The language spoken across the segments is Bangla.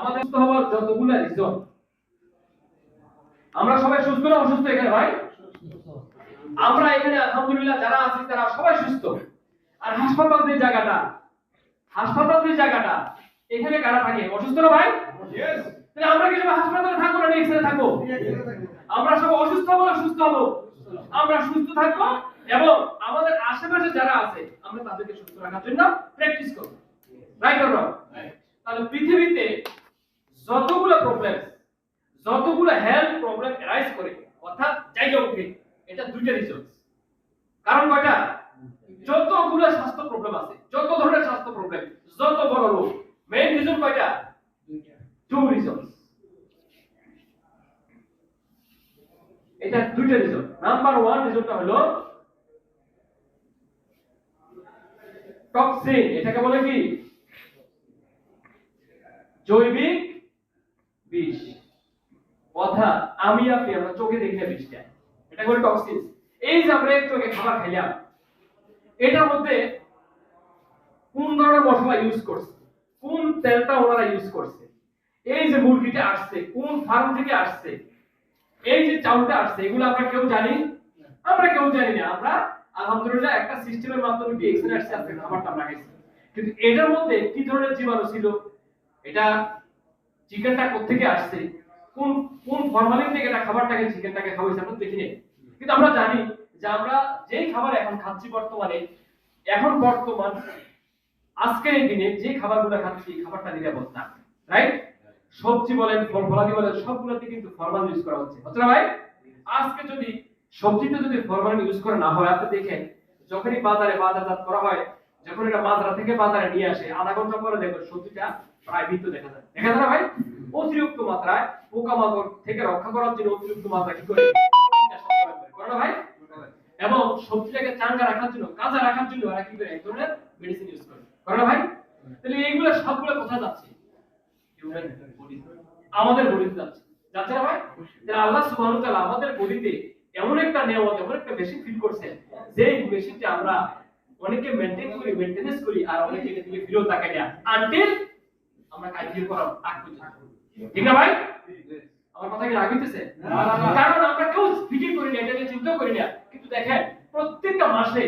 আমাদের সুস্থ হওয়ার যতগুলো রিজন, আমরা সবাই সুস্থ না অসুস্থ এখানে ভাই? আমরা এখানে আলহামদুলিল্লাহ যারা আছি তারা সবাই সুস্থ। আর হাসপাতাল যে জায়গাটা এখানে কারা থাকে? অসুস্থ না ভাই? তাহলে আমরা কি সবাই হাসপাতালে থাকবো না এখানে থাকবো? আমরা সব অসুস্থ হবো না সুস্থ হবো? আমরা সুস্থ থাকবো এবং আমাদের আশেপাশে যারা আছে আমরা তাদেরকে সুস্থ রাখার জন্য প্র্যাকটিস করব। Right or wrong? তাহলে পৃথিবীতে যতগুলো হেলথ প্রবলেম রাইজ করে অর্থাৎ জায়গা ওঠে, এটা দুইটা রিজন। কারণ কয়টা? যতগুলো স্বাস্থ্য প্রবলেম আছে, যত ধরনের স্বাস্থ্য প্রবলেম, যত বড় রোগ, মেইন রিজন কয়টা? Two reason. এটা দুইটা রিজন। নাম্বার 1 রিজনটা হলো টক্সিন। এটাকে বলে কি? জৈবিক বিষ। অর্থাৎ আমি আপনি আমরা চোখে দেখি না বিষটা, এটা বলে টক্সিন। এই যে আমরা একটু আগে খাবার খাইলাম, এটার মধ্যে কোন ধরনের মশলা ইউজ করছে, কোন তেলটা ওনারা ইউজ করছে, এই যে মুরগিটা আসছে কোন ফার্ম থেকে আসছে, এই যে চাউলটা আসছে, এগুলো আমরা কেউ জানি? আমরা কেউ জানি না। আমরা আলহামদুলিল্লাহ একটা সিস্টেমের মাধ্যমে ডিএক্সএন আসছে, আজকে খাবারটা আমরা খাইছি। কিন্তু এটার মধ্যে কি ধরনের জীবাণু ছিল, এটা চিকেনটা কোথা থেকে আসছে, কোন কোন ফরমালিন থেকে এটা খাবারটাকে চিকেনটাকে খাওয়াইছে আমরা দেখি না। কিন্তু আমরা জানি যে আমরা যেই খাবার এখন খাচ্ছি বর্তমান আজকের এই দিনে যে খাবারগুলো খাচ্ছি খাবারটা নিরাপদ না। রাইট? সবজি বলেন ফলাদি বলেন সবগুলোতে কিন্তু ফরমালিন ইউজ করা হচ্ছে, হচ্ছে না ভাই? আজকে যদি সবজিতে যদি ফরমালিন ইউজ করা না হয়, আপনি দেখেন যখনই বাজারজাত করা হয়, যখন এটা মাজরা থেকে বাজারে নিয়ে আসে, আধা ঘন্টা পরে দেখবেন সবজিটা প্রায় মৃত দেখা যায় না ভাই? অতিরিক্ত মাত্রায় পোকামাকড় থেকে রক্ষা করার জন্য অতিরিক্ত মাত্রা কি করে করে না ভাই? এবং সবজিটাকে চাঙ্গা রাখার জন্য, কাঁচা রাখার জন্য ওরা কি করে? এক ধরনের মেডিসিন ইউজ করে না ভাই? তাহলে এইগুলো সবগুলো কোথায় যাচ্ছে? আমাদের বডিতে যাচ্ছে না ভাই? তাহলে আল্লাহ সুবহানাহু ওয়া তাআলা আমাদের বডিতে এমন একটা নিয়ামত, এমন একটা মেশিন ফিট করছেন, যে মেশিনটা আমরা অনেকে মেইনটেনেন্স করি আর অনেকে এটা থেকে ফিরত তাকাই না আনটিল আমরা কাজ দিয়ে করার আগ পর্যন্ত। ঠিক না ভাই? আমার কথা কি রাগ হইতেছে? কারণ আমরা কেউ ফিকির করি না, এটা নিয়ে চিন্তা করি না। কিন্তু দেখেন প্রত্যেকটা মাসে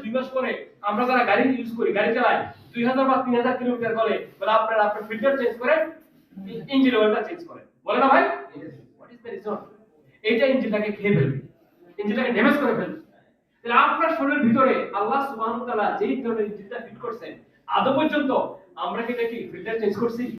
2 মাস পরে আমরা যারা গাড়ি ইউজ করি, গাড়ি চালাই 2000 বা 3000 কিলোমিটার গলে বলে আপনার ফিল্টার চেঞ্জ করেন, ইঞ্জিন অয়েলটা চেঞ্জ করেন, বলে না ভাই? What is the reason? এইটা ইঞ্জিনটাকে খেয়ে ফেলবে, ইঞ্জিনটাকে ড্যামেজ করে ফেলবে। তাহলে আপনার শরীরের ভিতরে আল্লাহ সুবহানাহু ওয়া তাআলা যেই ধরনের ইঞ্জিনটা ফিট করছেন, আদৌ পর্যন্ত আমরা কি এটা কি ফিল্টার চেঞ্জ করছি?